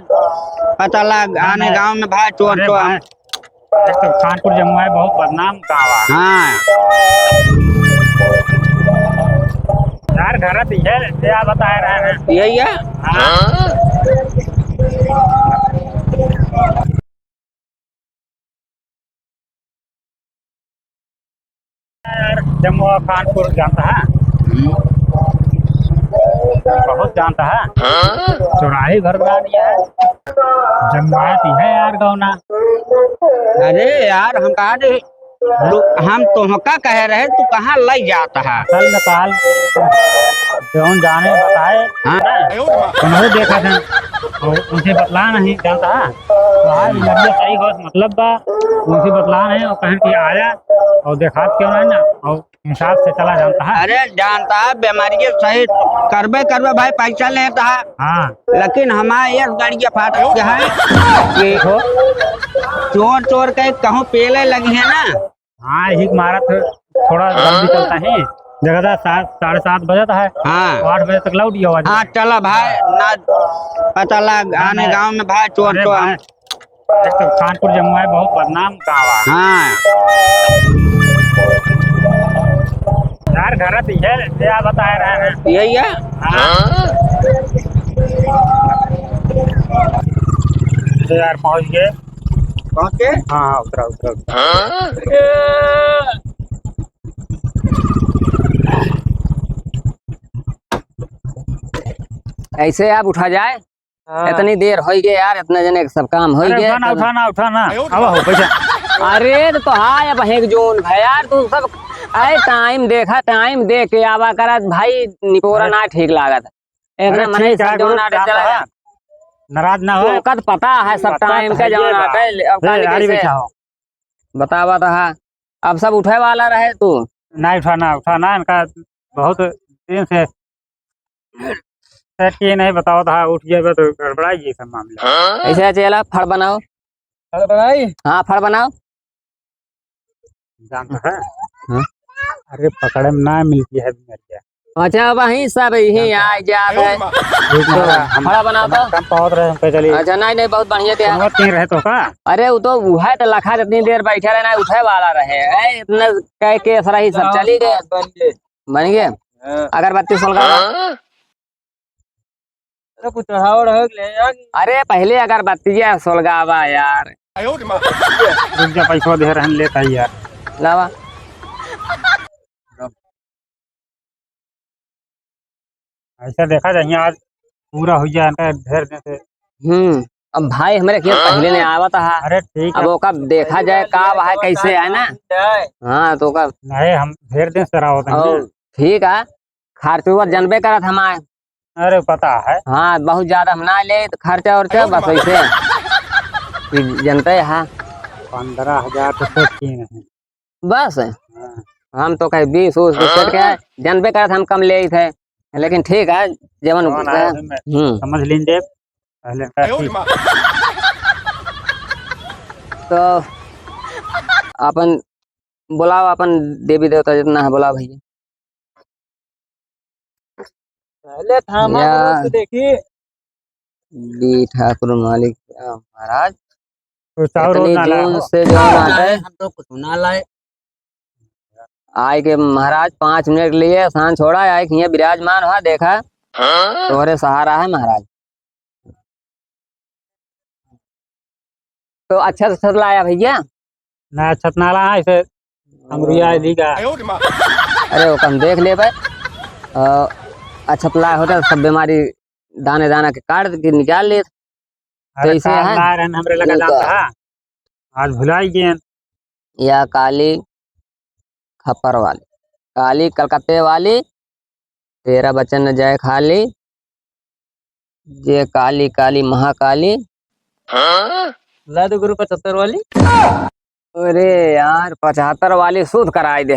पता लग आने गांव में भाई चोर तो एक तो खानपुर जमुआ है, बहुत बदनाम गाँव है हाँ यार। घर है क्या बता रहे हैं। यही है। यार जमुआ खानपुर जानता है, बहुत जानता है। चौराहे घर बना दिया है, जमुआत ही है यार गौना। अरे यार हम कहा रे हम तुमका कह रहे तू कहाँ लग जाता है। कल में काल जौन जाने बताए उन्होंने देखा था और उनसे बतला नहीं जानता है। तो आज लड़िया सही हो मतलब बा उनसे बतला नहीं और कहें कि आया और देखा क्यों नहीं ना और हिसाब से चला जानता है। अरे जानता है बीमारी सही करबे भाई पैसा लेता है। हाँ लेकिन हमारे ये गाड़ी फाटक है कि चोर चोर के कहूँ पेले लगी है ना। हाँ यही मारा थोड़ा जल्दी चलता है, जगह 7:30 बजे है। हाँ 8 बजे तक लौट गया। हाँ चला भाई ना पता लग आने गांव में भाई चोर तो एक तो खानपुर जमुआ है, बहुत बदनाम गाँव है हाँ यार। घर है क्या बता रहे हैं। यही है। तो यार पहुंच गए। हाँ उतरा ऐसे आप उठा जाए। इतनी देर हो गई यार, इतना जने सब काम हो गया। उठाना अब हो पैसा। अरे तो हाँ अब एक जोन है यार, तू सब अरे टाइम देखा, टाइम देख के आवा करा भाई। निकोरा ना ठीक लागत एक ना मने सब जोन आटे चला नाराज ना हो। कद पता है सब टाइम का जोन आटे। अब कैसे बतावा तो हाँ अब सब उठे वाला रहे तू नहीं उठाना इनका बहुत दिन से सेट किए नहीं। बताओ था उठ गया तो गड़बड़ाई सब मामला। ऐसे चला फड़ बनाओ। हाँ फड़ बनाओ। जानता है अरे पकड़े में ना मिलती है मेरे। अच्छा वही सब यही आ जाते है। फड़ा बनाओ तो कम पहुंच रहे हैं चलिए। अच्छा नहीं बहुत बढ़िया थे। रहे तो का अरे वो तो उहा तो लखा इतनी देर बैठे रहना उठे वाला रहे इतना कह के सरा ही सब चली गए बन गए। अगरबत्ती सुलगा अरे पहले अगरबत्ती सुलगावा यार। पैसा दे रहे लेता ही यार लावा ऐसा देखा जाए आज पूरा हो जाए ढेर दिन से। अब भाई हमारे खेत पहले नहीं आवा था। अरे ठीक अब वो कब देखा जाए का है कैसे है ना। हाँ तो कब नहीं हम ढेर दिन से रहा होता है। ठीक है खर्चा जनबे करत हमारे। अरे पता है हाँ बहुत ज्यादा हम ना ले खर्चा उर्चा बस वैसे जनते है। 15,000 तो सेट किए नहीं बस हम तो कहे 20 सेट के जनबे करत हम कम ले थे लेकिन ठीक है जवन समझ लीजिए पहले तो अपन बुलाओ अपन देवी देवता जितना है बुलाओ भैया। पहले देखिए बी ठाकुर मालिक महाराज तो जून से जो आते हम तो कुछ ना लाए आए के महाराज 5 मिनट लिए आसान छोड़ा आए कि विराजमान हुआ देखा तोहरे सहारा है महाराज। तो अच्छा से छत लाया भैया ना छत नाला है इसे अमरुया दी का। अरे वो कम देख ले भाई अच्छा लाया होता सब बीमारी दाने दाना के काट के निकाल ले। कैसे है हमरे लगा जाता है आज भुलाई गए या काली खप्पर वाली काली कलकत्ते वाली तेरा बचन न जाए खाली ये काली काली महाकाली लादो गुरु 75 वाली। अरे यार 75 वाली शुद्ध कराई दे।